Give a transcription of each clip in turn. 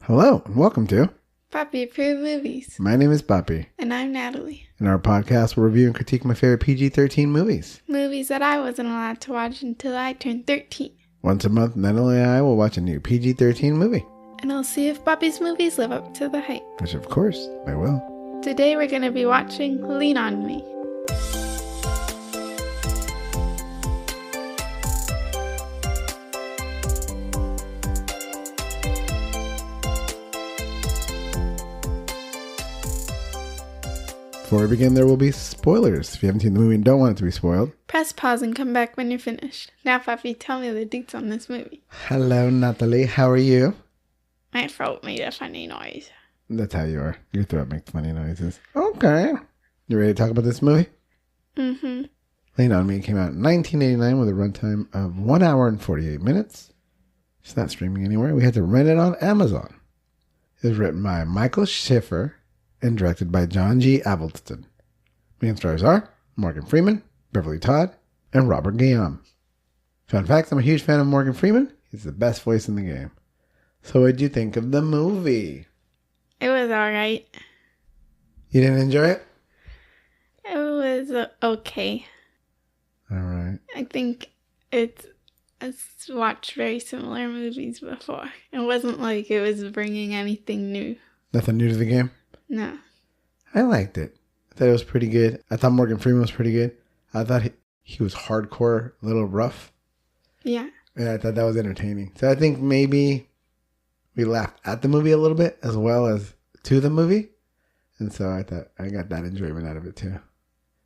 Hello, and welcome to Papi Approved Movies. My name is Papi. And I'm Natalie. In our podcast, we'll review and critique my favorite PG-13 movies. Movies that I wasn't allowed to watch until I turned 13. Once a month, Natalie and I will watch a new PG-13 movie. And I'll see if Papi's movies live up to the hype. Which, of course, they will. Today we're going to be watching Lean On Me. Before we begin, there will be spoilers. If you haven't seen the movie and don't want it to be spoiled, Press pause and come back when you're finished. Now, Papi, tell me the deets on this movie. hello, Natalie. How are you? My throat made a funny noise. That's how you are. Your throat makes funny noises. Okay. You ready to talk about this movie? Mm-hmm. Lean On Me came out in 1989 with a runtime of 1 hour and 48 minutes. It's not streaming anywhere. We had to rent it on Amazon. It was written by Michael Schiffer and directed by John G. Avildsen. Main stars are Morgan Freeman, Beverly Todd, and Robert Guillaume. Fun fact, I'm a huge fan of Morgan Freeman. He's the best voice in the game. So what'd you think of the movie? It was alright. You didn't enjoy it? It was okay. Alright. I think I've watched very similar movies before. It wasn't like it was bringing anything new. Nothing new to the game? No. I liked it. I thought it was pretty good. I thought Morgan Freeman was pretty good. I thought he was hardcore, a little rough. Yeah. Yeah, I thought that was entertaining. So I think maybe we laughed at the movie a little bit as well as to the movie. And so I thought I got that enjoyment out of it too.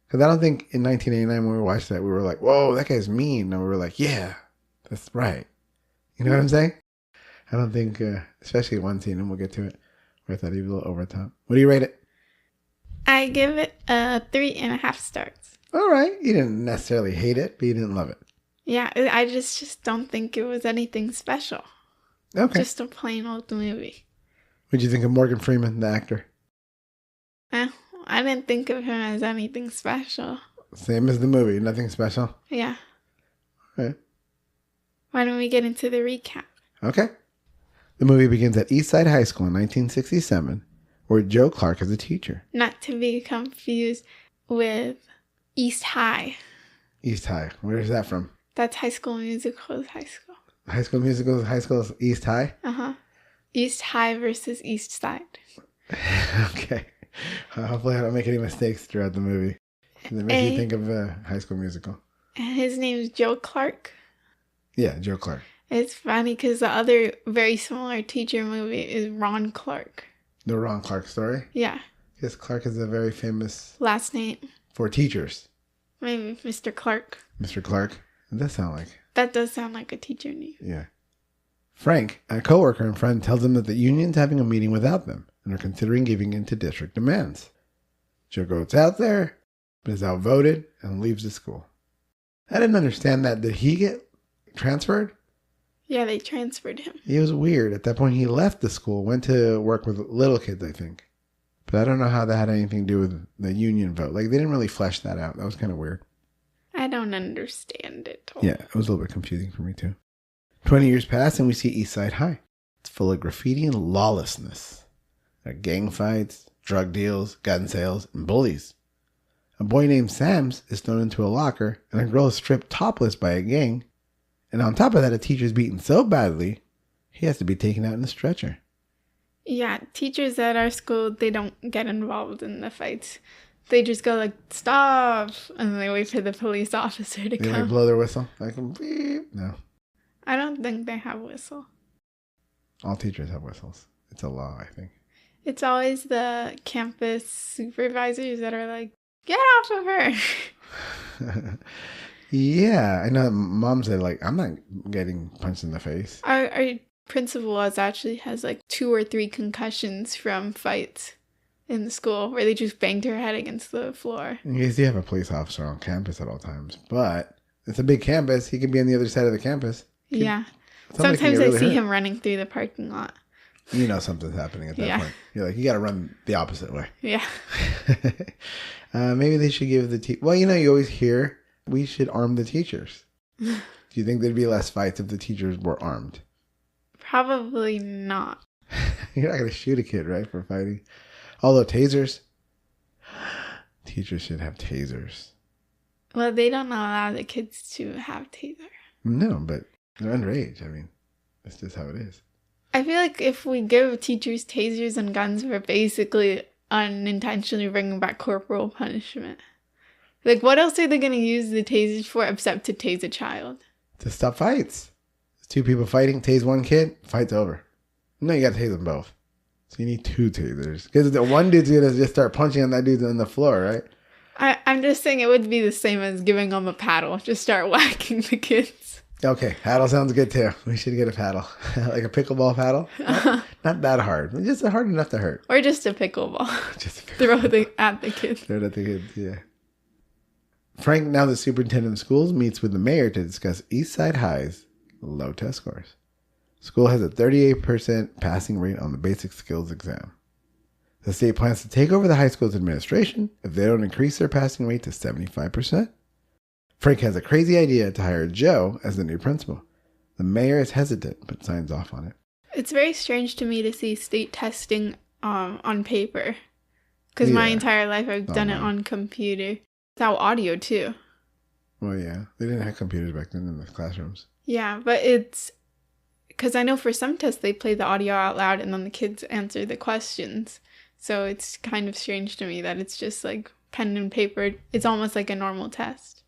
Because I don't think in 1989 when we watched that, we were like, whoa, that guy's mean. No, we were like, yeah, that's right. You know what I'm saying? I don't think, especially one scene, and we'll get to it, where I thought he was a little over the top. What do you rate it? I give it 3.5 stars. All right. You didn't necessarily hate it, but you didn't love it. Yeah, I just don't think it was anything special. Okay. Just a plain old movie. What'd you think of Morgan Freeman, the actor? I didn't think of him as anything special. Same as the movie, nothing special. Yeah. Okay. Why don't we get into the recap? Okay. The movie begins at Eastside High School in 1967, where Joe Clark is a teacher. Not to be confused with East High. East High. Where is that from? That's High School Musical's high school. High School Musical, High School East High? Uh-huh. East High versus East Side. Okay. Hopefully I don't make any mistakes throughout the movie. That makes you think of High School Musical. And his name is Joe Clark. Yeah, Joe Clark. It's funny because the other very similar teacher movie is Ron Clark. The Ron Clark story? Yeah. Yes, Clark is a very famous... Last name. For teachers. Maybe Mr. Clark. Mr. Clark? It does sound like... That does sound like a teacher name. Yeah. Frank, a coworker and friend, tells him that the union's having a meeting without them and are considering giving in to district demands. Joe goes out there, but is outvoted and leaves the school. I didn't understand that. Did he get transferred? Yeah, they transferred him. It was weird. At that point, he left the school, went to work with little kids, I think. But I don't know how that had anything to do with the union vote. Like, they didn't really flesh that out. That was kind of weird. I don't understand it. Yeah, it was a little bit confusing for me, too. 20 years pass, and we see Eastside High. It's full of graffiti and lawlessness. There are gang fights, drug deals, gun sales, and bullies. A boy named Sams is thrown into a locker, and a girl is stripped topless by a gang. And on top of that, a teacher is beaten so badly, he has to be taken out in a stretcher. Yeah, teachers at our school, they don't get involved in the fights. They just go like, stop, and they wait for the police officer to come. They blow their whistle? Like, beep. No. I don't think they have whistle. All teachers have whistles. It's a law, I think. It's always the campus supervisors that are like, get off of her. Yeah, I know mom said, like, I'm not getting punched in the face. Our principal actually has like 2 or 3 concussions from fights in the school where they just banged her head against the floor. Yes, you have a police officer on campus at all times, but it's a big campus. He could be on the other side of the campus. Yeah. Sometimes I see him running through the parking lot. You know something's happening at that point. You're like, you got to run the opposite way. Yeah. Maybe they should give the well, you know, you always hear we should arm the teachers. Do you think there'd be less fights if the teachers were armed? Probably not. You're not going to shoot a kid, right, for fighting. Although tasers. Teachers should have tasers. Well, they don't allow the kids to have taser. No, but they're underage. I mean, that's just how it is. I feel like if we give teachers tasers and guns, we're basically unintentionally bringing back corporal punishment. Like, what else are they going to use the tasers for except to tase a child? To stop fights. There's two people fighting, tase one kid, fight's over. No, you got to tase them both. So you need two tasers. Because the one dude's going to just start punching on that dude on the floor, right? I'm just saying it would be the same as giving them a paddle. Just start whacking the kids. Okay, paddle sounds good too. We should get a paddle. Like a pickleball paddle. Not that hard. Just hard enough to hurt. Or just a pickleball. Just a pickleball. Throw it at the kids. Throw it at the kids, yeah. Frank, now the superintendent of schools, meets with the mayor to discuss East Side High's low test scores. School has a 38% passing rate on the basic skills exam. The state plans to take over the high school's administration if they don't increase their passing rate to 75%. Frank has a crazy idea to hire Joe as the new principal. The mayor is hesitant, but signs off on it. It's very strange to me to see state testing on paper. Because my entire life I've done it on computer. Without audio, too. Well, yeah. They didn't have computers back then in the classrooms. Yeah, but it's... Because I know for some tests they play the audio out loud and then the kids answer the questions. So it's kind of strange to me that it's just like pen and paper. It's almost like a normal test.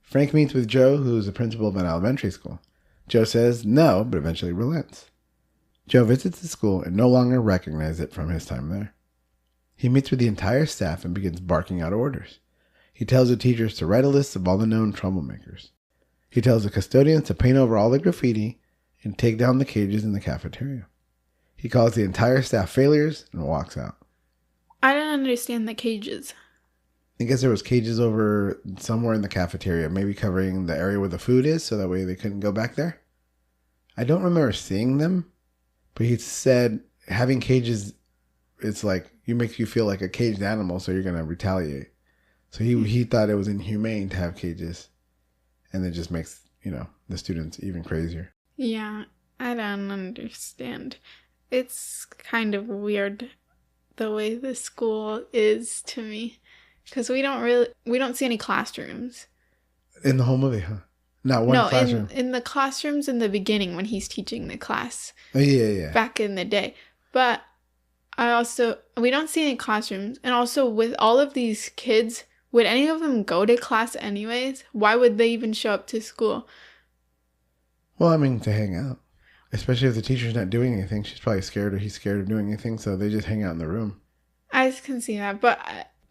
Frank meets with Joe, who is the principal of an elementary school. Joe says no, but eventually relents. Joe visits the school and no longer recognizes it from his time there. He meets with the entire staff and begins barking out orders. He tells the teachers to write a list of all the known troublemakers. He tells the custodians to paint over all the graffiti and take down the cages in the cafeteria. He calls the entire staff failures and walks out. I don't understand the cages. I guess there was cages over somewhere in the cafeteria, maybe covering the area where the food is, so that way they couldn't go back there. I don't remember seeing them, but he said having cages, it's like, you make you feel like a caged animal, so you're going to retaliate. So he thought it was inhumane to have cages, and it just makes, the students even crazier. Yeah, I don't understand. It's kind of weird the way the school is to me. Because we don't see any classrooms. In the whole movie, huh? Not one classroom. In the classrooms in the beginning when he's teaching the class. Oh, yeah. Back in the day. But we don't see any classrooms. And also with all of these kids, would any of them go to class anyways? Why would they even show up to school? Well, I mean, to hang out. Especially if the teacher's not doing anything. She's probably scared or he's scared of doing anything. So they just hang out in the room. I can see that. But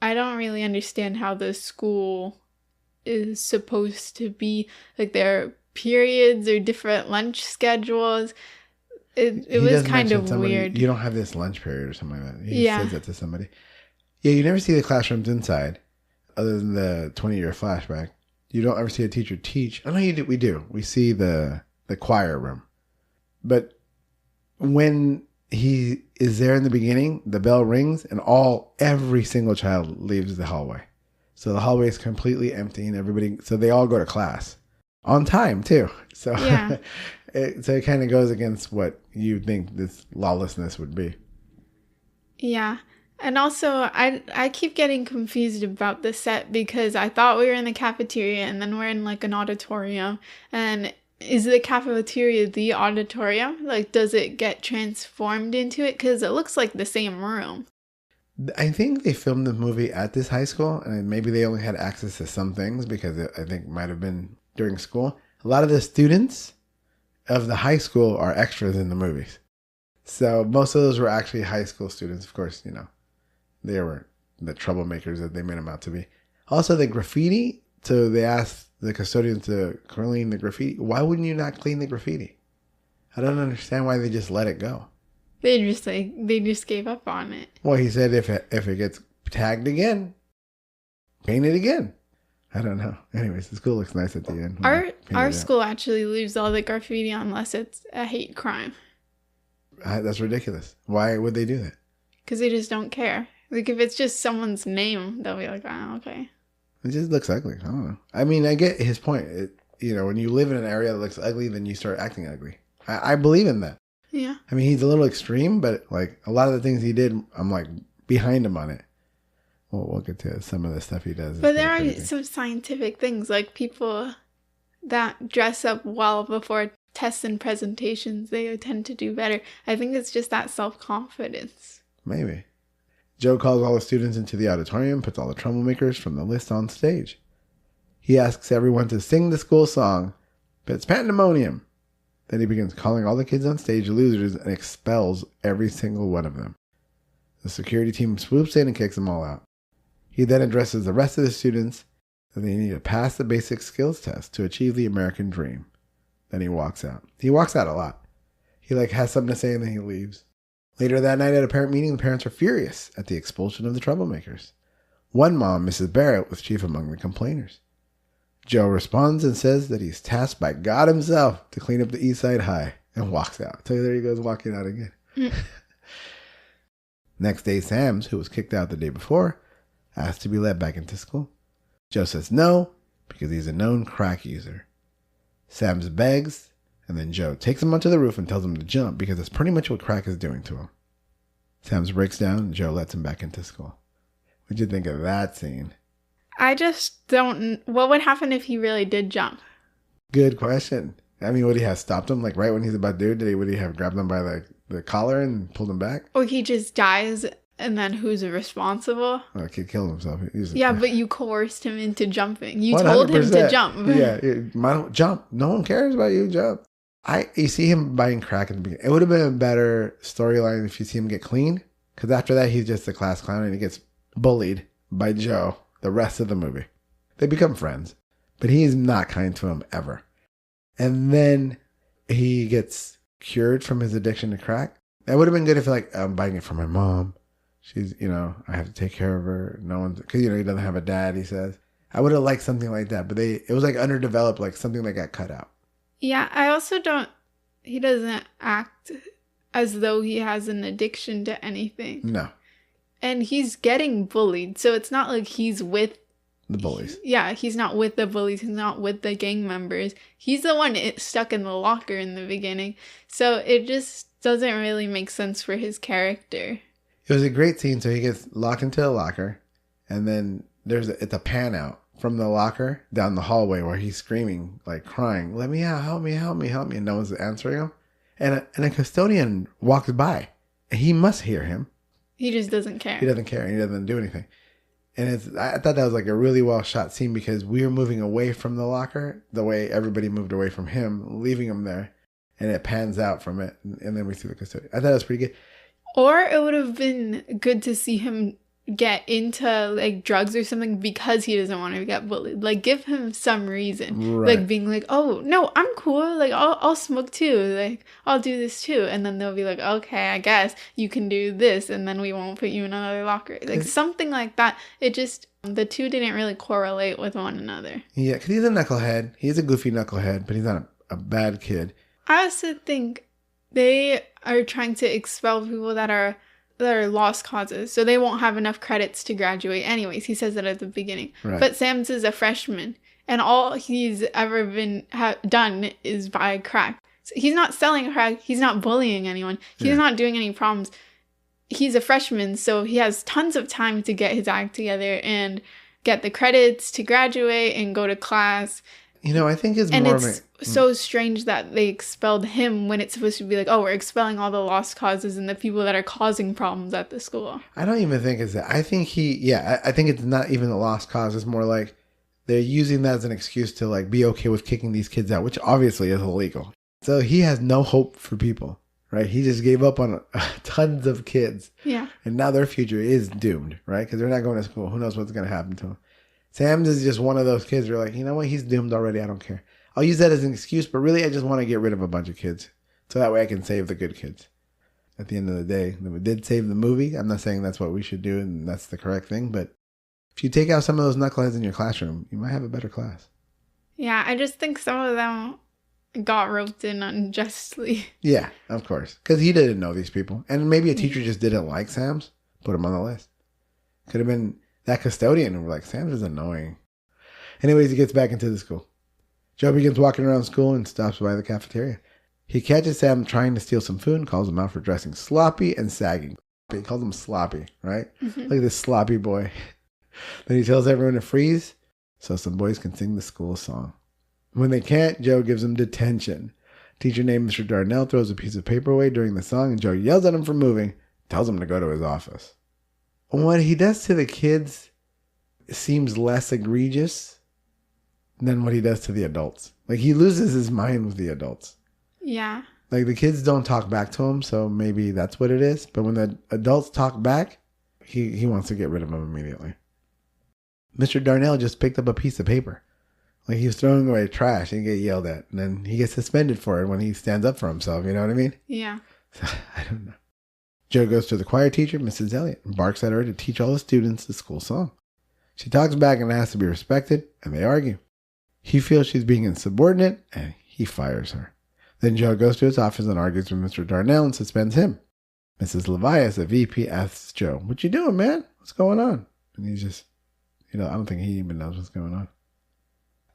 I don't really understand how the school is supposed to be. Like, their periods or different lunch schedules. It was kind of weird. You don't have this lunch period or something like that. He says that to somebody. Yeah, you never see the classrooms inside, other than the 20-year flashback. You don't ever see a teacher teach. I know you do. We do. We see the choir room. But when he is there in the beginning, the bell rings and every single child leaves the hallway. So the hallway is completely empty and so they all go to class on time too. So yeah. it kind of goes against what you think this lawlessness would be. Yeah. And also I keep getting confused about the set because I thought we were in the cafeteria and then we're in like an auditorium. And is the cafeteria the auditorium? Like, does it get transformed into it? Because it looks like the same room. I think they filmed the movie at this high school, and maybe they only had access to some things because I think it might have been during school. A lot of the students of the high school are extras in the movies. So most of those were actually high school students. Of course, they were the troublemakers that they made them out to be. Also, the graffiti, so they asked the custodian to clean the graffiti. Why wouldn't you not clean the graffiti? I don't understand why they just let it go. They just gave up on it. Well, he said if it gets tagged again, paint it again. I don't know. Anyways, the school looks nice at the end. Our school actually leaves all the graffiti unless it's a hate crime. That's ridiculous. Why would they do that? Because they just don't care. Like, if it's just someone's name, they'll be like, oh, okay. It just looks ugly. I don't know. I mean, I get his point. When you live in an area that looks ugly, then you start acting ugly. I believe in that. Yeah. I mean, he's a little extreme, but like a lot of the things he did, I'm like behind him on it. We'll get to some of the stuff he does. But there are some scientific things, like people that dress up well before tests and presentations, they tend to do better. I think it's just that self-confidence. Maybe. Joe calls all the students into the auditorium, puts all the troublemakers from the list on stage. He asks everyone to sing the school song, but it's pandemonium. Then he begins calling all the kids on stage losers and expels every single one of them. The security team swoops in and kicks them all out. He then addresses the rest of the students that they need to pass the basic skills test to achieve the American dream. Then he walks out. He walks out a lot. He has something to say and then he leaves. Later that night at a parent meeting, the parents are furious at the expulsion of the troublemakers. One mom, Mrs. Barrett, was chief among the complainers. Joe responds and says that he's tasked by God himself to clean up the East Side High and walks out. So there he goes walking out again. Next day, Sam's, who was kicked out the day before, asked to be let back into school. Joe says no, because he's a known crack user. Sam's begs, and then Joe takes him onto the roof and tells him to jump because that's pretty much what crack is doing to him. Sam's breaks down and Joe lets him back into school. What'd you think of that scene? I just don't... What would happen if he really did jump? Good question. I mean, would he have stopped him right when he's about to do it? Would he have grabbed him by the collar and pulled him back? Or he just dies, and then who's responsible? Oh, the kid killed himself. But you coerced him into jumping. You 100%. told him to jump. Yeah, jump. No one cares about you. Jump. You see him buying crack at the beginning. It would have been a better storyline if you see him get clean, because after that he's just a class clown and he gets bullied by Joe the rest of the movie. They become friends, but he is not kind to him ever. And then he gets cured from his addiction to crack. That would have been good if I'm buying it for my mom. She's, I have to take care of her. No one's, because, he doesn't have a dad, he says. I would have liked something like that, but it was underdeveloped, something that got cut out. Yeah, I also he doesn't act as though he has an addiction to anything. No. And he's getting bullied, so it's not like he's with the bullies. Yeah, he's not with the bullies. He's not with the gang members. He's the one stuck in the locker in the beginning. So it just doesn't really make sense for his character. It was a great scene. So he gets locked into a locker, and then it's a pan out from the locker down the hallway where he's screaming, crying, "Let me out, help me, help me, help me," and no one's answering him. And a custodian walks by. He must hear him. He just doesn't care. He doesn't care. He doesn't do anything. And I thought that was a really well shot scene because we were moving away from the locker the way everybody moved away from him, leaving him there. And it pans out from it. And then we see the custodian. I thought it was pretty good. Or it would have been good to see him get into drugs or something because he doesn't want to get bullied. Give him some reason. Right. Being oh no, I'm cool. I'll smoke too. I'll do this too. And then they'll be okay, I guess you can do this, and then we won't put you in another locker. Something like that. It just, the two didn't really correlate with one another. Yeah, because he's a knucklehead. He's a goofy knucklehead, but he's not a bad kid. I also think they are trying to expel people that are lost causes, so they won't have enough credits to graduate anyways. He says that at the beginning. Right. But Sam's is a freshman, and all he's ever done is buy crack. So he's not selling crack. He's not bullying anyone. He's not doing any problems. He's a freshman, so he has tons of time to get his act together and get the credits to graduate and go to class. I think it's and it's so strange that they expelled him when it's supposed to be we're expelling all the lost causes and the people that are causing problems at the school. I don't even think it's that. I think I think it's not even a lost cause. It's more they're using that as an excuse to be okay with kicking these kids out, which obviously is illegal. So he has no hope for people, right? He just gave up on tons of kids. Yeah. And now their future is doomed, right? Because they're not going to school. Who knows what's going to happen to them? Sam's is just one of those kids where you know what? He's doomed already. I don't care. I'll use that as an excuse, but really I just want to get rid of a bunch of kids. So that way I can save the good kids. At the end of the day, we did save the movie. I'm not saying that's what we should do and that's the correct thing, but if you take out some of those knuckleheads in your classroom, you might have a better class. Yeah, I just think some of them got roped in unjustly. Yeah, of course. Because he didn't know these people. And maybe a teacher just didn't like Sam's. Put him on the list. Could have been that custodian who were Sam's is annoying. Anyways, he gets back into the school. Joe begins walking around school and stops by the cafeteria. He catches Sam trying to steal some food and calls him out for dressing sloppy and sagging. He calls him sloppy, right? Mm-hmm. Look at this sloppy boy. Then he tells everyone to freeze so some boys can sing the school song. When they can't, Joe gives them detention. Teacher named Mr. Darnell throws a piece of paper away during the song, and Joe yells at him for moving, tells him to go to his office. What he does to the kids seems less egregious than what he does to the adults. Like, he loses his mind with the adults. Yeah. Like, the kids don't talk back to him, so maybe that's what it is. But when the adults talk back, he wants to get rid of them immediately. Mr. Darnell just picked up a piece of paper. Like, he was throwing away trash and get yelled at. And then he gets suspended for it when he stands up for himself. You know what I mean? Yeah. So, I don't know. Joe goes to the choir teacher, Mrs. Elliott, and barks at her to teach all the students the school song. She talks back and asks to be respected, and they argue. He feels she's being insubordinate, and he fires her. Then Joe goes to his office and argues with Mr. Darnell and suspends him. Mrs. Levias, the VP, asks Joe, "What you doing, man? What's going on?" And he's just, I don't think he even knows what's going on.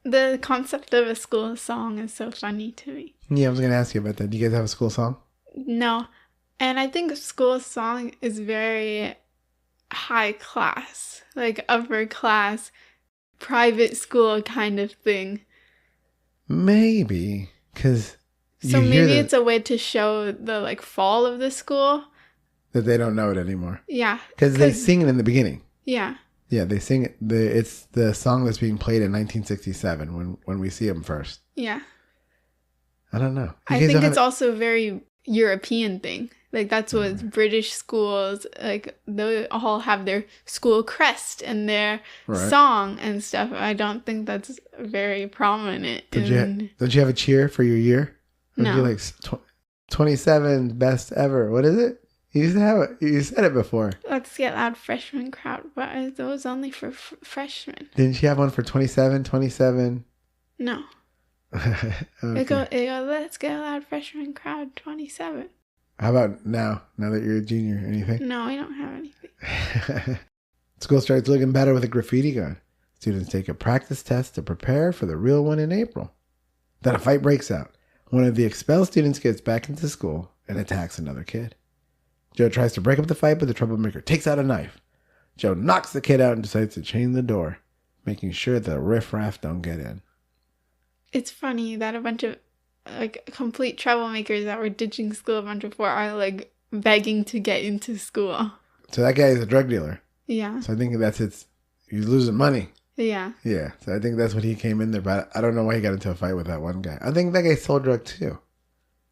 The concept of a school song is so funny to me. Yeah, I was going to ask you about that. Do you guys have a school song? No. And I think a school song is very high class, like upper class, private school kind of thing. Maybe, because so maybe it's a way to show the like fall of the school. That they don't know it anymore. Yeah. Because they sing it in the beginning. Yeah. Yeah, they sing it. It's the song that's being played in 1967 when we see them first. Yeah. I don't know. I think it's also a very European thing. Like, that's what British schools, like, they all have their school crest and their song and stuff. I don't think that's very prominent. Don't you have a cheer for your year? Or no. You like 27 best ever. What is it? You used to have it. You said it before. Let's get loud freshman crowd, but it was only for freshmen. Didn't you have one for 27? No. Okay. It go, let's get loud freshman crowd 27. How about now that you're a junior? Anything? No, we don't have anything. School starts looking better with a graffiti gun. Students take a practice test to prepare for the real one in April. Then a fight breaks out. One of the expelled students gets back into school and attacks another kid. Joe tries to break up the fight, but the troublemaker takes out a knife. Joe knocks the kid out and decides to chain the door, making sure the riffraff don't get in. It's funny that a bunch of like complete troublemakers that were ditching school a bunch before are like begging to get into school. So that guy is a drug dealer. Yeah. So I think he's losing money. Yeah. Yeah. So I think that's what he came in there, but I don't know why he got into a fight with that one guy. I think that guy sold drugs too.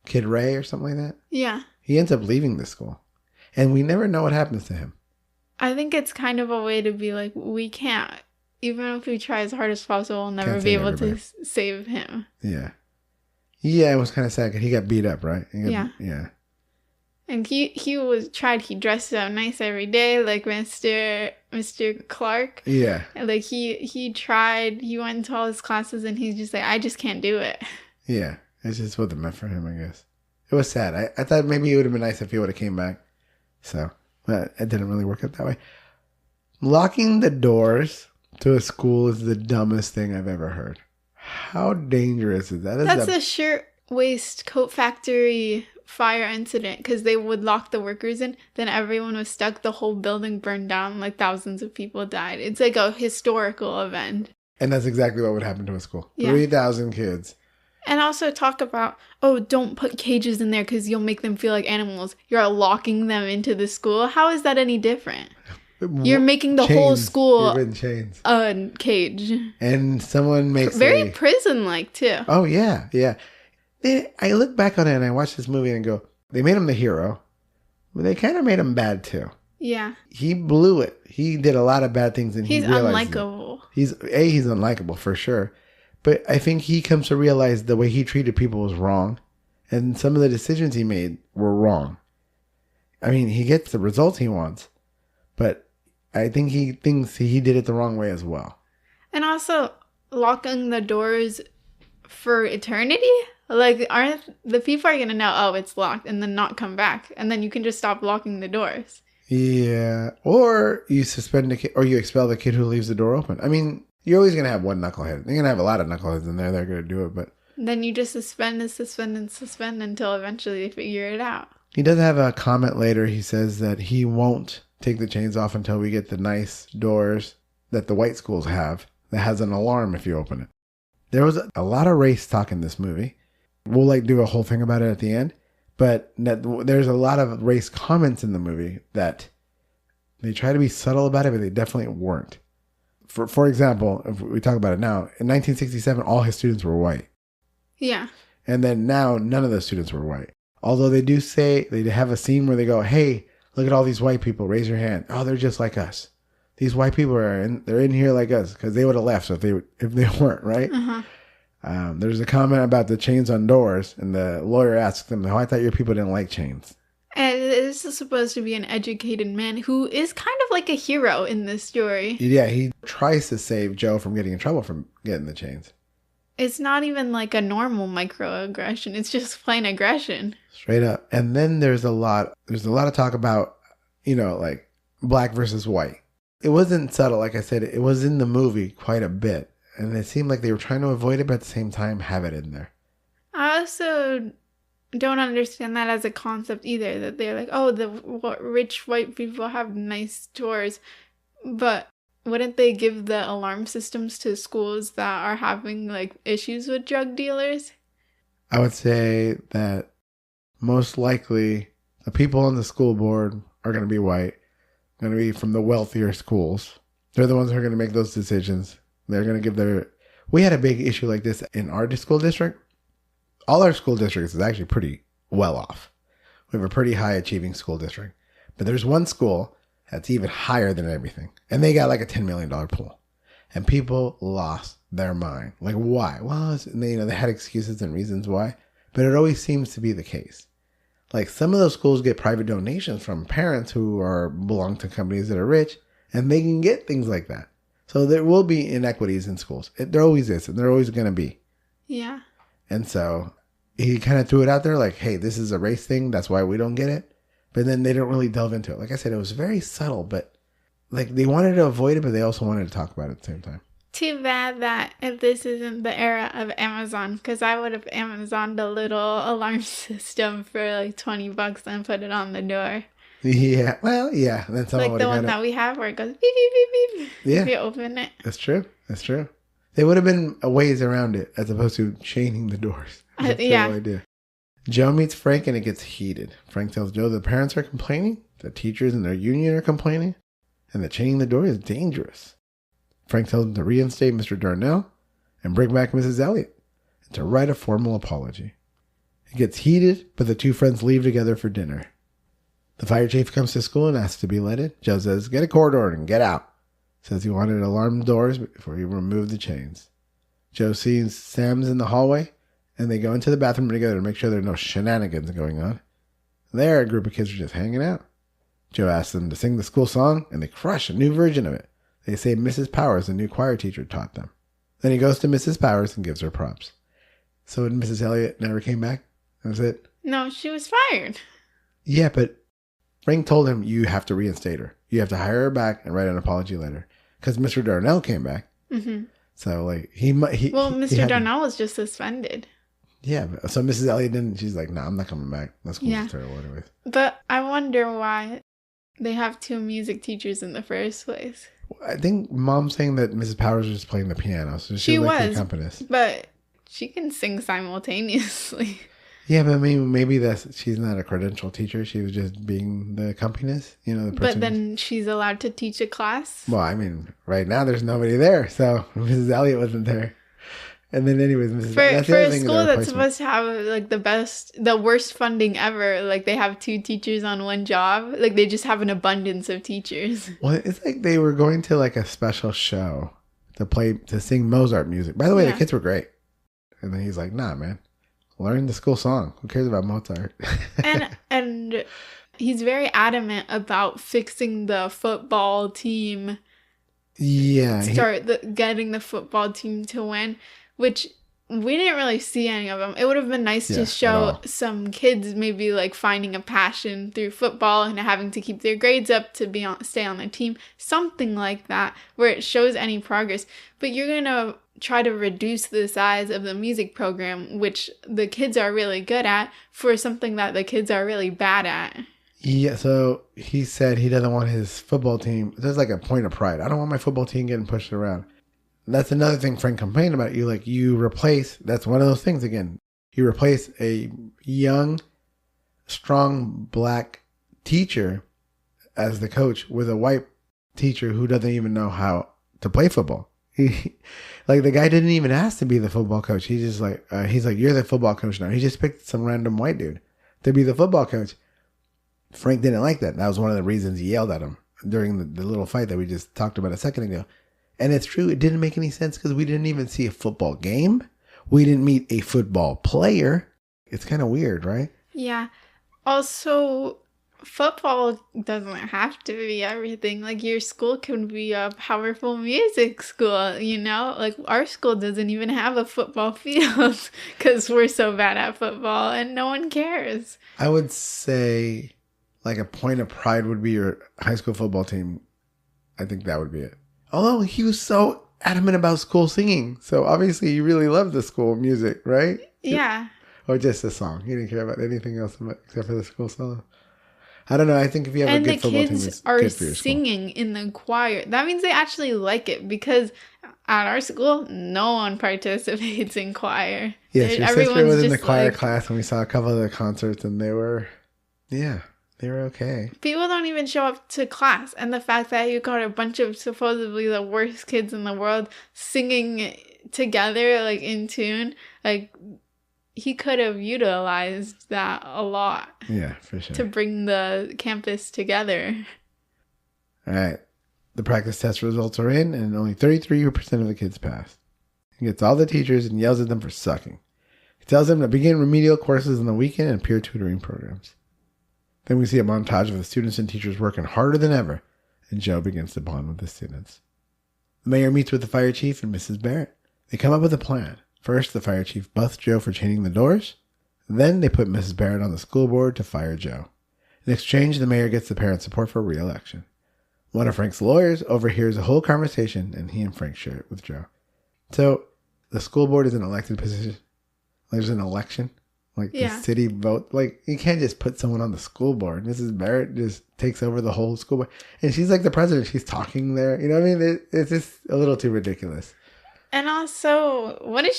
Kid Ray or something like that. Yeah. He ends up leaving the school. And we never know what happens to him. I think it's kind of a way to be like, we can't, even if we try as hard as possible, we'll never be able to save him. Yeah. Yeah, it was kind of sad because he got beat up, right? Yeah. And he dressed up nice every day, like Mr. Clark. Yeah. Like he went into all his classes and he's just like, I just can't do it. Yeah. It's just wasn't meant for him, I guess. It was sad. I thought maybe it would have been nice if he would have came back. So, but it didn't really work out that way. Locking the doors to a school is the dumbest thing I've ever heard. How dangerous is that? That's a shirtwaist coat factory fire incident because they would lock the workers in. Then everyone was stuck. The whole building burned down. Like thousands of people died. It's like a historical event. And that's exactly what would happen to a school. Yeah. 3,000 kids. And also talk about, don't put cages in there because you'll make them feel like animals. You're locking them into the school. How is that any different? You're making the whole school a cage. And someone makes very prison-like, too. Oh, yeah, yeah. I look back on it and I watch this movie and go, they made him the hero, but they kind of made him bad, too. Yeah. He blew it. He did a lot of bad things and he's unlikable. He's unlikable for sure. But I think he comes to realize the way he treated people was wrong. And some of the decisions he made were wrong. I mean, he gets the results he wants. But I think he thinks he did it the wrong way as well. And also, locking the doors for eternity? Like, aren't the people are going to know, it's locked, and then not come back. And then you can just stop locking the doors. Yeah. Or you suspend a kid, or you expel the kid who leaves the door open. I mean, you're always going to have one knucklehead. You're going to have a lot of knuckleheads in there that are going to do it, but Then you just suspend until eventually they figure it out. He does have a comment later. He says that he won't take the chains off until we get the nice doors that the white schools have that has an alarm if you open it. There was a lot of race talk in this movie. We'll do a whole thing about it at the end. But there's a lot of race comments in the movie that they try to be subtle about it, but they definitely weren't. For example, if we talk about it now, in 1967, all his students were white. Yeah. And then now, none of those students were white. Although they do say, they have a scene where they go, hey, look at all these white people, raise your hand. Oh, they're just like us. These white people they're in here like us, because they would have left if they weren't, right? Uh-huh. There's a comment about the chains on doors, and the lawyer asks them, oh, I thought your people didn't like chains. And this is supposed to be an educated man who is kind of like a hero in this story. Yeah, he tries to save Joe from getting in trouble from getting the chains. It's not even like a normal microaggression. It's just plain aggression. Straight up. And then there's a lot of talk about, black versus white. It wasn't subtle. Like I said, it was in the movie quite a bit. And it seemed like they were trying to avoid it, but at the same time have it in there. I also don't understand that as a concept either. That they're like, oh, the rich white people have nice doors. But wouldn't they give the alarm systems to schools that are having issues with drug dealers? I would say that most likely the people on the school board are going to be white, going to be from the wealthier schools. They're the ones who are going to make those decisions. They're going to give we had a big issue like this in our school district. All our school districts is actually pretty well off. We have a pretty high achieving school district. But there's one school that's even higher than everything. And they got a $10 million pool. And people lost their mind. Why? Well, they had excuses and reasons why. But it always seems to be the case. Some of those schools get private donations from parents who belong to companies that are rich. And they can get things like that. So there will be inequities in schools. There always is. And there always going to be. Yeah. And so he kind of threw it out there hey, this is a race thing. That's why we don't get it. But then they don't really delve into it. Like I said, it was very subtle, but they wanted to avoid it, but they also wanted to talk about it at the same time. Too bad that if this isn't the era of Amazon, because I would have Amazoned a little alarm system for $20 and put it on the door. Yeah, well, yeah. Then someone the one that we have where it goes beep, beep, beep, beep. Yeah. If you open it. That's true. There would have been a ways around it as opposed to chaining the doors. Yeah. The idea. Joe meets Frank and it gets heated. Frank tells Joe the parents are complaining, the teachers and their union are complaining, and that chaining the door is dangerous. Frank tells him to reinstate Mr. Darnell and bring back Mrs. Elliott and to write a formal apology. It gets heated, but the two friends leave together for dinner. The fire chief comes to school and asks to be let in. Joe says, get a court order and get out. Says he wanted alarm doors before he removed the chains. Joe sees Sam's in the hallway, and they go into the bathroom together to make sure there are no shenanigans going on. There, a group of kids are just hanging out. Joe asks them to sing the school song, and they crush a new version of it. They say Mrs. Powers, the new choir teacher, taught them. Then he goes to Mrs. Powers and gives her props. So Mrs. Elliott never came back? That was it? No, she was fired. Yeah, but Frank told him, you have to reinstate her. You have to hire her back and write an apology letter. Because Mr. Darnell came back. Mm-hmm. So, Mr. Darnell was just suspended. Yeah, so Mrs. Elliott didn't. She's like, nah, I'm not coming back. That school's terrible anyways. But I wonder why they have two music teachers in the first place. I think Mom's saying that Mrs. Powers was playing the piano. So she was the accompanist. But she can sing simultaneously. Yeah, but maybe she's not a credentialed teacher. She was just being the accompanist, the person. But then she's allowed to teach a class? Well, I mean, right now there's nobody there. So Mrs. Elliott wasn't there. And then anyways, for a school that's supposed to have the worst funding ever, they have two teachers on one job. They just have an abundance of teachers. Well, it's like they were going to a special show to sing Mozart music. By the way, the kids were great. And then he's like, nah, man. Learn the school song. Who cares about Mozart? and he's very adamant about fixing the football team. Yeah. Getting the football team to win, which we didn't really see any of them. It would have been nice to show some kids maybe finding a passion through football and having to keep their grades up to stay on the team. Something like that where it shows any progress. But you're going to try to reduce the size of the music program, which the kids are really good at, for something that the kids are really bad at. Yeah, so he said he doesn't want his football team. There's like a point of pride. I don't want my football team getting pushed around. That's another thing Frank complained about. You replace, that's one of those things again. You replace a young, strong black teacher as the coach with a white teacher who doesn't even know how to play football. Like the guy didn't even ask to be the football coach. He's just like, he's like, you're the football coach now. He just picked some random white dude to be the football coach. Frank didn't like that. That was one of the reasons he yelled at him during the little fight that we just talked about a second ago. And it's true. It didn't make any sense because we didn't even see a football game. We didn't meet a football player. It's kind of weird, right? Yeah. Also, football doesn't have to be everything. Like, your school can be a powerful music school, you know? Like, our school doesn't even have a football field because we're so bad at football and no one cares. I would say like a point of pride would be your high school football team. I think that would be it. Although he was so adamant about school singing. So obviously you really loved the school music, right? Yeah. Or just the song. You didn't care about anything else except for the school solo. I don't know. I think if you have a good football team, it's good for your school. And the kids are singing in the choir. That means they actually like it, because at our school, no one participates in choir. Yes, your sister was in the choir class, and we saw a couple of the concerts, and they were okay. People don't even show up to class. And the fact that you got a bunch of supposedly the worst kids in the world singing together, like in tune, like he could have utilized that a lot. Yeah, for sure. To bring the campus together. All right. The practice test results are in, and only 33% of the kids passed. He gets all the teachers and yells at them for sucking. He tells them to begin remedial courses on the weekend and peer tutoring programs. Then we see a montage of the students and teachers working harder than ever, and Joe begins to bond with the students. The mayor meets with the fire chief and Mrs. Barrett. They come up with a plan. First, the fire chief busts Joe for chaining the doors. Then they put Mrs. Barrett on the school board to fire Joe. In exchange, the mayor gets the parents' support for re-election. One of Frank's lawyers overhears the whole conversation, and he and Frank share it with Joe. So, the school board is an elected position. There's an election. Like, the city vote. Like, you can't just put someone on the school board. Mrs. Barrett just takes over the whole school board. And she's like the president. She's talking there. You know what I mean? It's just a little too ridiculous. And also, why does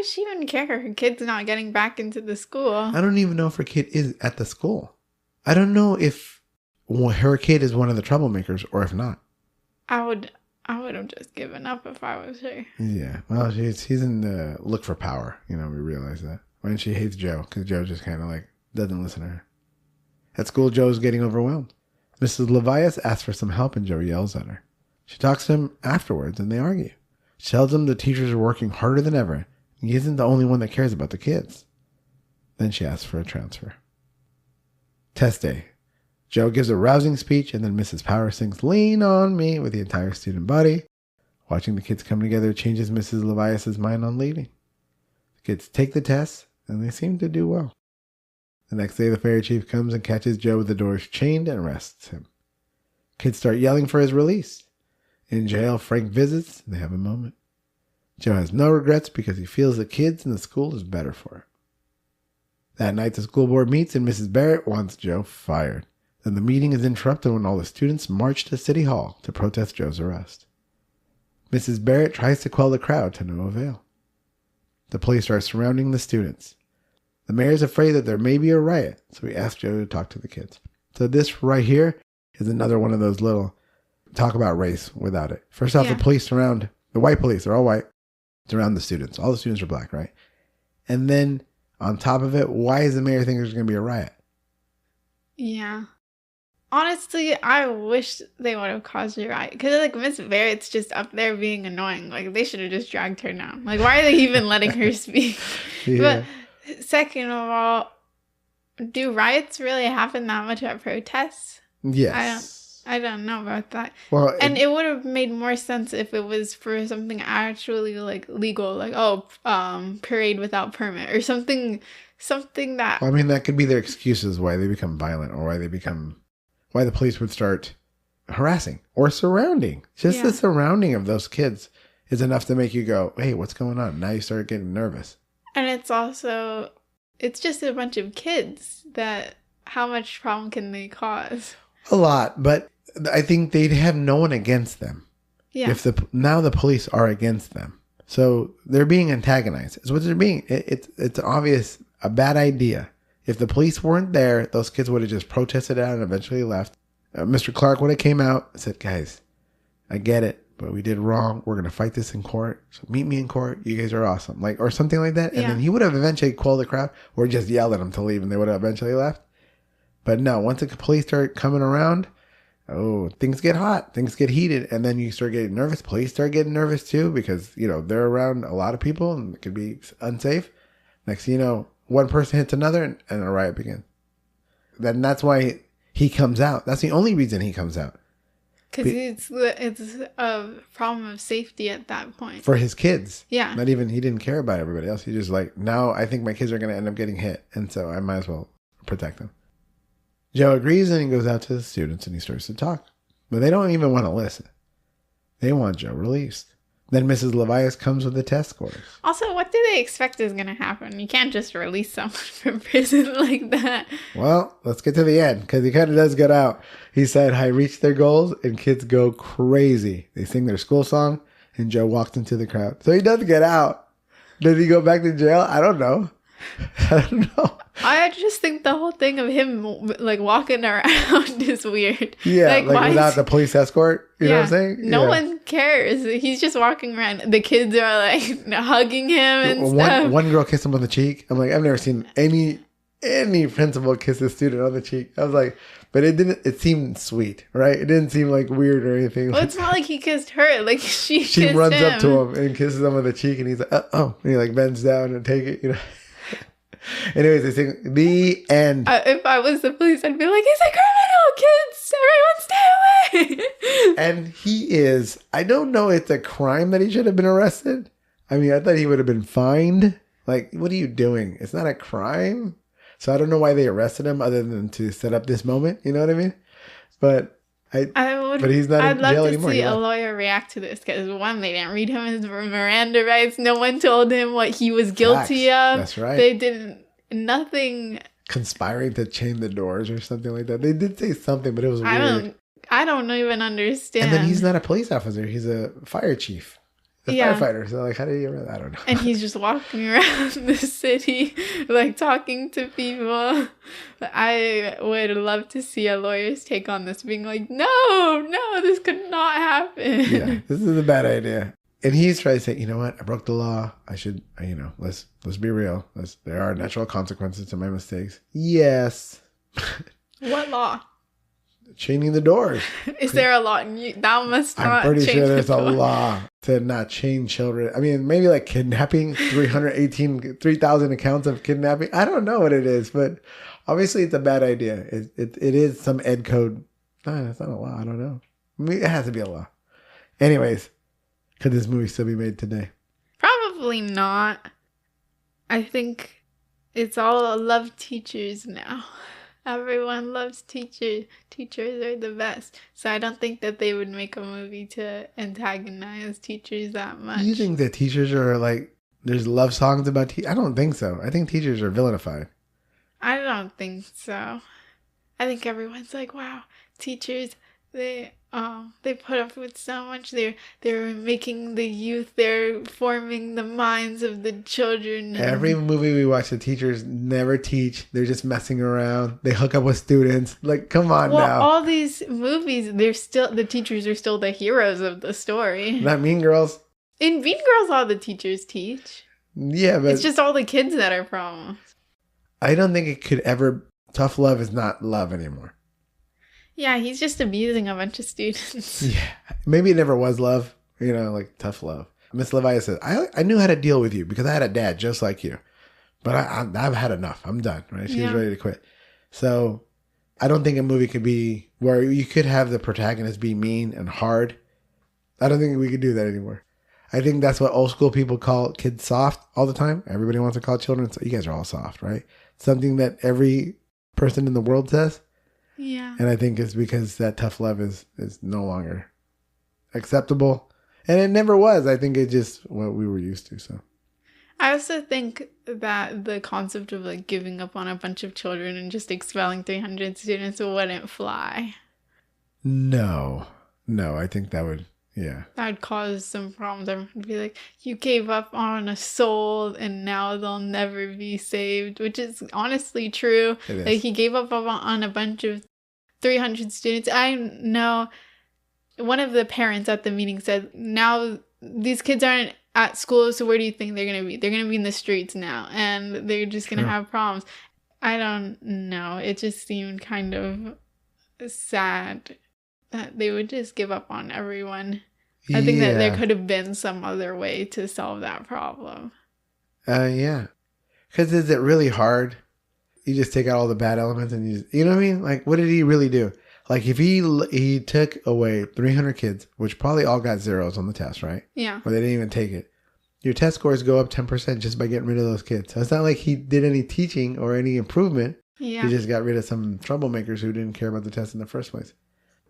she even care her kid's not getting back into the school? I don't even know if her kid is at the school. I don't know if her kid is one of the troublemakers or if not. I would have just given up if I was her. Yeah. Well, she's in the look for power. You know, we realize that. And she hates Joe because Joe just kind of like doesn't listen to her. At school, Joe's getting overwhelmed. Mrs. Levias asks for some help and Joe yells at her. She talks to him afterwards and they argue. She tells him the teachers are working harder than ever. He isn't the only one that cares about the kids. Then she asks for a transfer. Test day. Joe gives a rousing speech and then Mrs. Power sings "Lean on Me" with the entire student body. Watching the kids come together changes Mrs. Levias' mind on leaving. The kids take the test and they seem to do well. The next day, the fire chief comes and catches Joe with the doors chained and arrests him. Kids start yelling for his release. In jail, Frank visits and they have a moment. Joe has no regrets because he feels the kids and the school is better for it. That night, the school board meets and Mrs. Barrett wants Joe fired. Then the meeting is interrupted when all the students march to City Hall to protest Joe's arrest. Mrs. Barrett tries to quell the crowd to no avail. The police are surrounding the students. The mayor is afraid that there may be a riot, so he asks Joe to talk to the kids. So this right here is another one of those little talk about race without it. First off, the police surround, the white police, they're all white, surround the students. All the students are black, right? And then on top of it, why does the mayor think there's going to be a riot? Yeah. Honestly, I wish they would have caused a riot. Because, like, Miss Barrett's just up there being annoying. Like, they should have just dragged her down. Like, why are they even letting her speak? Yeah. But, second of all, do riots really happen that much at protests? Yes. I don't know about that. Well, and it would have made more sense if it was for something actually, like, legal. Like, parade without permit. Or something that... Well, I mean, that could be their excuses why they become violent or why the police would start harassing or surrounding. Just the surrounding of those kids is enough to make you go, hey, what's going on? Now you start getting nervous. And it's just a bunch of kids that how much problem can they cause? A lot, but I think they'd have no one against them. Yeah. Now the police are against them. So they're being antagonized. It's what they're being. It's obvious, a bad idea. If the police weren't there, those kids would have just protested out and eventually left. Mr. Clark would have came out and said, guys, I get it, but we did wrong. We're going to fight this in court. So meet me in court. You guys are awesome. Like, or something like that. And then he would have eventually quelled the crowd or just yelled at them to leave and they would have eventually left. But no, once the police start coming around, things get hot, things get heated, and then you start getting nervous. Police start getting nervous too because, they're around a lot of people and it could be unsafe. Next thing you know, one person hits another and a riot begins. Then that's why he comes out. That's the only reason he comes out. Because it's a problem of safety at that point. For his kids. Yeah. He didn't care about everybody else. He just like, now I think my kids are going to end up getting hit. And so I might as well protect them. Joe agrees and he goes out to the students and he starts to talk. But they don't even want to listen. They want Joe released. Then Mrs. Levias comes with the test scores. Also, what do they expect is going to happen? You can't just release someone from prison like that. Well, let's get to the end because he kind of does get out. He said, I reached their goals and kids go crazy. They sing their school song and Joe walked into the crowd. So he does get out. Did he go back to jail? I don't know. I just think the whole thing of him like walking around is weird. Yeah, like without the police escort. You know what I'm saying? No one cares. He's just walking around. The kids are like hugging him and stuff. One girl kissed him on the cheek. I'm like, I've never seen any principal kiss a student on the cheek. I was like, but it seemed sweet, right? It didn't seem like weird or anything. Well, it's not like he kissed her. Like she runs him. up to him and kisses him on the cheek and he's like, oh. And he like bends down and take it, Anyways, they sing the end. If I was the police, I'd be like, he's a criminal, kids! Everyone stay away! And he is. I don't know it's a crime that he should have been arrested. I mean, I thought he would have been fined. Like, what are you doing? It's not a crime. So I don't know why they arrested him other than to set up this moment. You know what I mean? But he's not in jail anymore. I'd love to see a lawyer react to this because one, they didn't read him his Miranda rights. No one told him what he was guilty of. That's right. They didn't, nothing. Conspiring to chain the doors or something like that. They did say something, but it was weird. I don't even understand. And then he's not a police officer. He's a fire chief. Firefighter. So like, how did he ever? I don't know. And he's just walking around the city, like talking to people. I would love to see a lawyer's take on this, being like, no, this could not happen. Yeah, this is a bad idea. And he's trying to say, you know what? I broke the law. I should, let's be real. There are natural consequences to my mistakes. Yes. What law? Chaining the doors. Is there a law? That must not. I'm pretty sure there's a law to not chain children. I mean, maybe like kidnapping, 3,000 accounts of kidnapping. I don't know what it is, but obviously it's a bad idea. It is some ed code. No, it's not a law. I don't know. I mean, it has to be a law. Anyways, could this movie still be made today? Probably not. I think it's all love teachers now. Everyone loves teachers. Teachers are the best. So I don't think that they would make a movie to antagonize teachers that much. You think that teachers are like, there's love songs about teachers? I don't think so. I think teachers are villainified. I don't think so. I think everyone's like, wow, teachers, they put up with so much. They're making the youth. They're forming the minds of the children. Every movie we watch, the teachers never teach. They're just messing around. They hook up with students. Like, come on now. All these movies, the teachers are still the heroes of the story. Not Mean Girls. In Mean Girls, all the teachers teach. Yeah, but it's just all the kids that are problems. I don't think it could ever. Tough love is not love anymore. Yeah, he's just abusing a bunch of students. Yeah. Maybe it never was love, like tough love. Miss Levias says, I knew how to deal with you because I had a dad just like you. But I've had enough. I'm done, right? She was ready to quit. So I don't think a movie could be where you could have the protagonist be mean and hard. I don't think we could do that anymore. I think that's what old school people call kids soft all the time. Everybody wants to call children, so you guys are all soft, right? Something that every person in the world says. Yeah. And I think it's because that tough love is no longer acceptable. And it never was. I think it's just what we were used to. So I also think that the concept of like giving up on a bunch of children and just expelling 300 students wouldn't fly. no, I think that would, yeah. That would cause some problems. Everyone would be like, you gave up on a soul and now they'll never be saved, which is honestly true. It is. Like, he gave up on a bunch of 300 students. I know one of the parents at the meeting said, now these kids aren't at school, so where do you think they're going to be? They're going to be in the streets now, and they're just going to have problems. I don't know. It just seemed kind of sad that they would just give up on everyone. I think that there could have been some other way to solve that problem. Yeah. Because is it really hard? You just take out all the bad elements and you know what I mean? Like, what did he really do? Like, if he took away 300 kids, which probably all got zeros on the test, right? Yeah. Or they didn't even take it. Your test scores go up 10% just by getting rid of those kids. So it's not like he did any teaching or any improvement. Yeah. He just got rid of some troublemakers who didn't care about the test in the first place.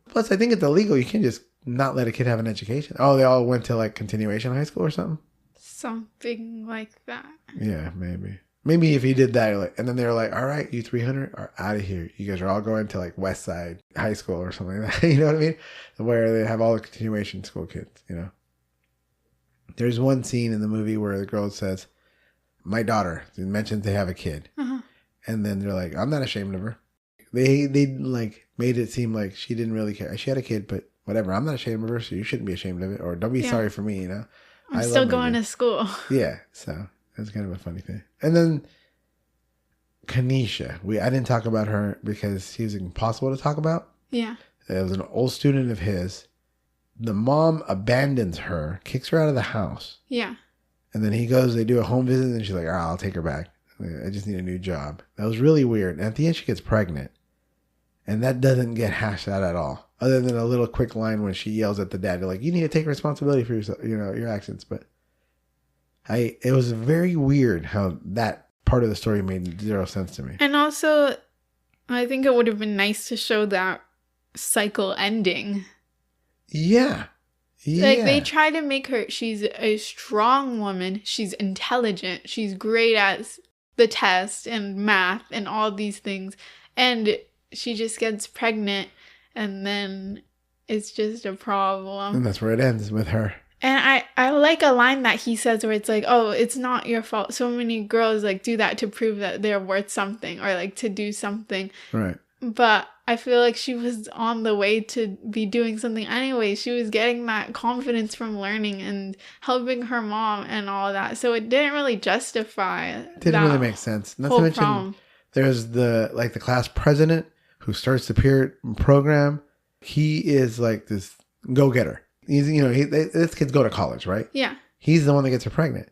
Plus, I think it's illegal. You can't just not let a kid have an education. Oh, they all went to like continuation high school or something? Something like that. Yeah, maybe. Maybe if he did that, like, and then they were like, all right, you 300 are out of here. You guys are all going to like West Side High School or something like that. You know what I mean? Where they have all the continuation school kids, you know? There's one scene in the movie where the girl says, my daughter, mentions they have a kid. Uh-huh. And then they're like, I'm not ashamed of her. They like made it seem like she didn't really care. She had a kid, but whatever. I'm not ashamed of her, so you shouldn't be ashamed of it. Or don't be sorry for me, you know? I'm still going to school. Yeah, so that's kind of a funny thing. And then Kanisha. I didn't talk about her because she was impossible to talk about. Yeah. It was an old student of his. The mom abandons her, kicks her out of the house. Yeah. And then he goes, they do a home visit, and she's like, I'll take her back. I just need a new job. That was really weird. And at the end, she gets pregnant. And that doesn't get hashed out at all. Other than a little quick line when she yells at the dad, like, you need to take responsibility for yourself, your actions. But it was very weird how that part of the story made zero sense to me. And also, I think it would have been nice to show that cycle ending. Yeah. Like, they try to make her, she's a strong woman. She's intelligent. She's great at the test and math and all these things. And she just gets pregnant, and then it's just a problem. And that's where it ends with her. And I like a line that he says where it's like, oh, it's not your fault. So many girls like do that to prove that they're worth something or like to do something. Right. But I feel like she was on the way to be doing something anyway. She was getting that confidence from learning and helping her mom and all that. So it didn't really justify it. Didn't really make sense. Not to mention, problem. There's the class president who starts the peer program. He is like this go-getter. He's, this kid's go to college, right? Yeah. He's the one that gets her pregnant.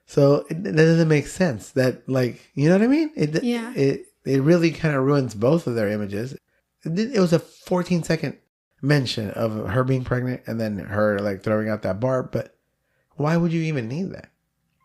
So it doesn't make sense that, like, you know what I mean? It really kind of ruins both of their images. It was a 14-second mention of her being pregnant and then her like throwing out that bar. But why would you even need that?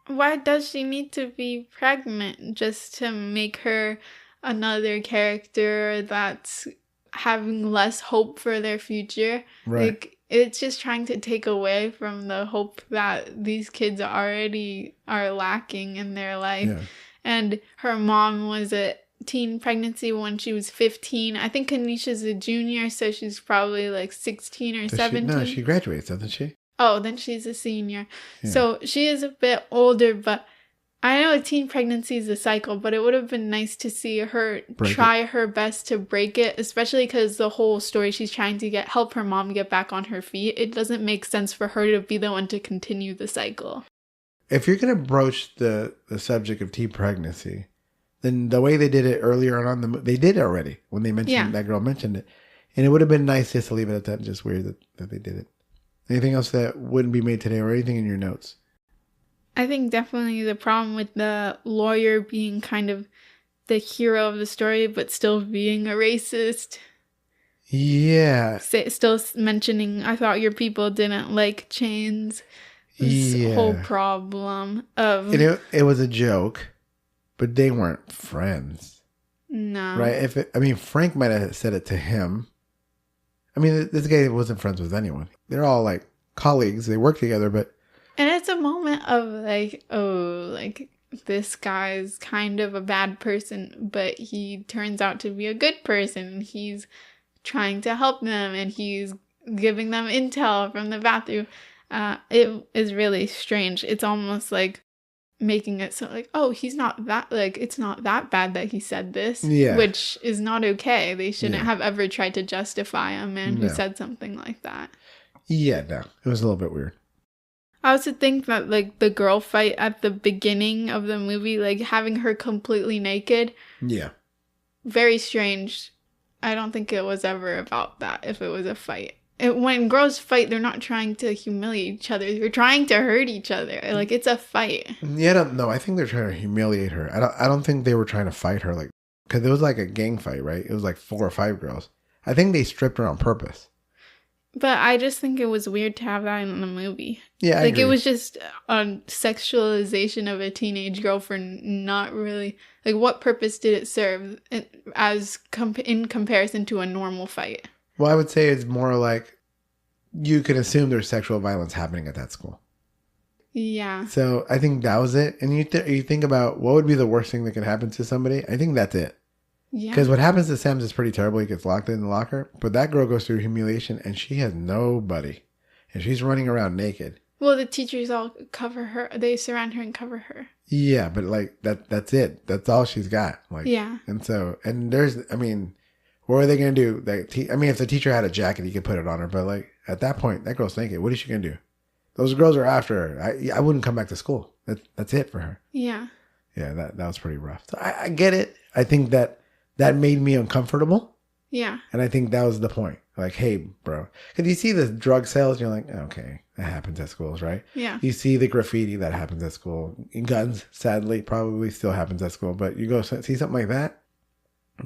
Why does she need to be pregnant? Just to make her another character that's having less hope for their future? Right. Like, it's just trying to take away from the hope that these kids already are lacking in their life. Yeah. And her mom was a teen pregnancy when she was 15. I think Kanisha's a junior, so she's probably like 16 or 17. She graduates, doesn't she? Oh, then she's a senior. Yeah. So she is a bit older, but I know a teen pregnancy is a cycle, but it would have been nice to see her try her best to break it, especially because the whole story she's trying to help her mom get back on her feet. It doesn't make sense for her to be the one to continue the cycle. If you're going to broach the subject of teen pregnancy, then the way they did it earlier on, they did it already when they mentioned that girl mentioned it. And it would have been nice just to leave it at that. Just weird that they did it. Anything else that wouldn't be made today or anything in your notes? I think definitely the problem with the lawyer being kind of the hero of the story, but still being a racist. Yeah. Still mentioning, I thought your people didn't like chains. This whole problem of... It was a joke, but they weren't friends. No. Right? Frank might have said it to him. This guy wasn't friends with anyone. They're all like colleagues. They work together, but And it's a moment of like, oh, like this guy's kind of a bad person, but he turns out to be a good person. He's trying to help them and he's giving them intel from the bathroom. It is really strange. It's almost like making it so like, oh, he's not that, like, it's not that bad that he said this, which is not okay. They shouldn't have ever tried to justify a man who said something like that. Yeah, no, it was a little bit weird. I also think that, like, the girl fight at the beginning of the movie, like, having her completely naked. Yeah. Very strange. I don't think it was ever about that if it was a fight. When girls fight, they're not trying to humiliate each other. They're trying to hurt each other. Like, it's a fight. Yeah, no, I think they're trying to humiliate her. I don't think they were trying to fight her, like, because it was like a gang fight, right? It was like 4 or 5 girls. I think they stripped her on purpose. But I just think it was weird to have that in the movie. Yeah, I agree. It was just a sexualization of a teenage girl for not really... Like, what purpose did it serve in comparison to a normal fight? Well, I would say it's more like you can assume there's sexual violence happening at that school. Yeah. So I think that was it. And you think about what would be the worst thing that could happen to somebody. I think that's it. Yeah. Because what happens to Sam's is pretty terrible. He gets locked in the locker. But that girl goes through humiliation and she has nobody. And she's running around naked. Well, the teachers all cover her. They surround her and cover her. Yeah, but like that's it. That's all she's got. Like, yeah. And so, and there's, I mean, what are they going to do? Like, I mean, if the teacher had a jacket, he could put it on her. But like at that point, that girl's naked. What is she going to do? Those girls are after her. I wouldn't come back to school. That's it for her. Yeah. Yeah, that was pretty rough. So I get it. I think that made me uncomfortable. Yeah. And I think that was the point. Like, hey, bro. Because you see the drug sales, you're like, okay, that happens at schools, right? Yeah. You see the graffiti that happens at school. Guns, sadly, probably still happens at school. But you go see something like that,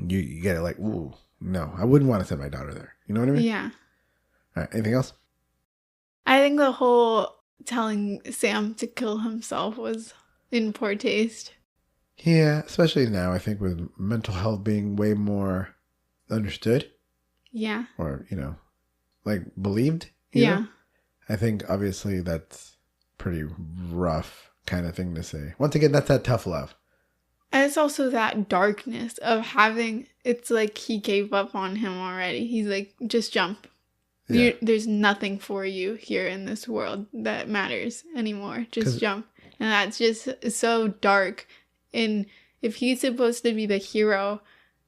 you get it like, ooh, no. I wouldn't want to send my daughter there. You know what I mean? Yeah. All right, anything else? I think the whole telling Sam to kill himself was in poor taste. Yeah, especially now, I think with mental health being way more understood. Yeah. Or, like believed. Yeah. Know? I think obviously that's pretty rough kind of thing to say. Once again, that's that tough love. And it's also that darkness of having, it's like he gave up on him already. He's like, just jump. Yeah. There's nothing for you here in this world that matters anymore. Just jump. And that's just so dark. And if he's supposed to be the hero,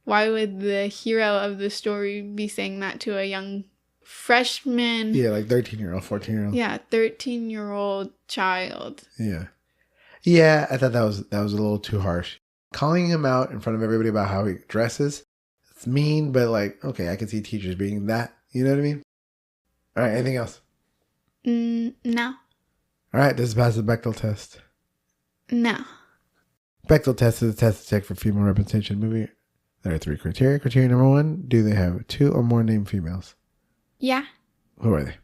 why would the hero of the story be saying that to a young freshman? Yeah, like 13-year-old, 14-year-old. Yeah, 13-year-old child. Yeah. Yeah, I thought that was a little too harsh. Calling him out in front of everybody about how he dresses, it's mean, but like, okay, I can see teachers being that. You know what I mean? All right, anything else? No. All right, this is pass the Bechdel test. No. Bechdel test is a test to check for female representation in the movie. There are 3 criteria. Criteria number 1, do they have 2 or more named females? Yeah. Who are they?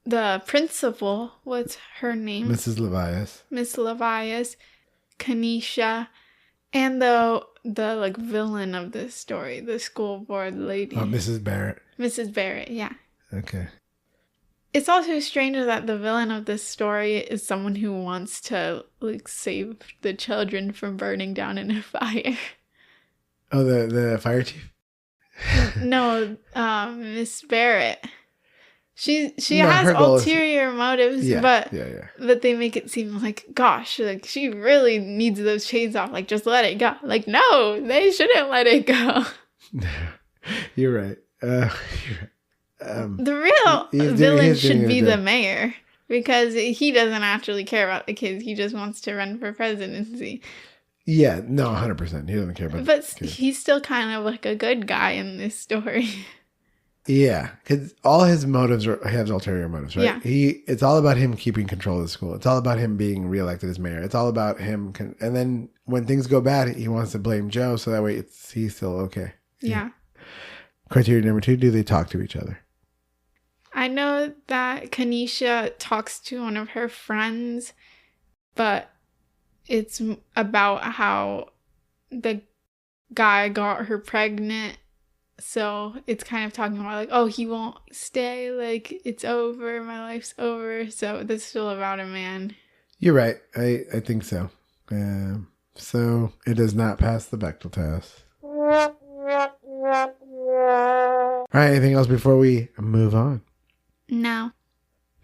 The principal, what's her name? Mrs. Levias. Miss Levias, Kanisha, and the like villain of this story, the school board lady. Oh, Mrs. Barrett. Mrs. Barrett, yeah. Okay. It's also strange that the villain of this story is someone who wants to like save the children from burning down in a fire. Oh, the fire chief? No, Miss Barrett. She has ulterior motives, but they make it seem like, gosh, like she really needs those chains off. Like, just let it go. Like, no, they shouldn't let it go. You're right. The real villain should be the mayor, because he doesn't actually care about the kids. He just wants to run for presidency. Yeah, no, 100%. He doesn't care about But he's still kind of like a good guy in this story. Yeah, because all his motives has ulterior motives, right? Yeah. It's all about him keeping control of the school. It's all about him being reelected as mayor. It's all about him. And then when things go bad, he wants to blame Joe, so that way he's still okay. Yeah. Criteria number 2, do they talk to each other? I know that Kanisha talks to one of her friends, but it's about how the guy got her pregnant So it's kind of talking about like, oh, he won't stay. Like, it's over. My life's over. So this is still about a man. You're right. I think so. So it does not pass the Bechdel test. All right. Anything else before we move on? No.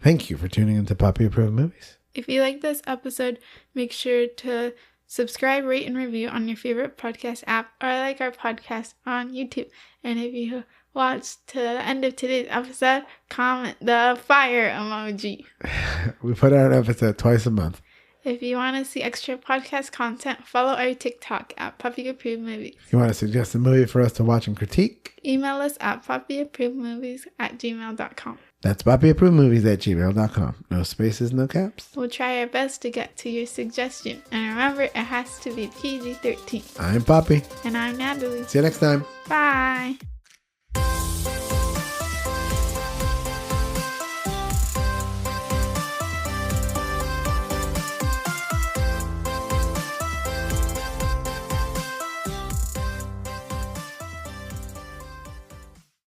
Thank you for tuning into Papi Approved Movies. If you like this episode, make sure to subscribe, rate, and review on your favorite podcast app, or like our podcast on YouTube. And if you watched to the end of today's episode, comment the fire emoji. We put out an episode twice a month. If you want to see extra podcast content, follow our TikTok at Papi Approved Movies. If you want to suggest a movie for us to watch and critique, email us at papiapprovedmovies@gmail.com. That's papiapprovedmovies@gmail.com. No spaces, no caps. We'll try our best to get to your suggestion. And remember, it has to be PG-13. I'm Papi. And I'm Natalie. See you next time. Bye.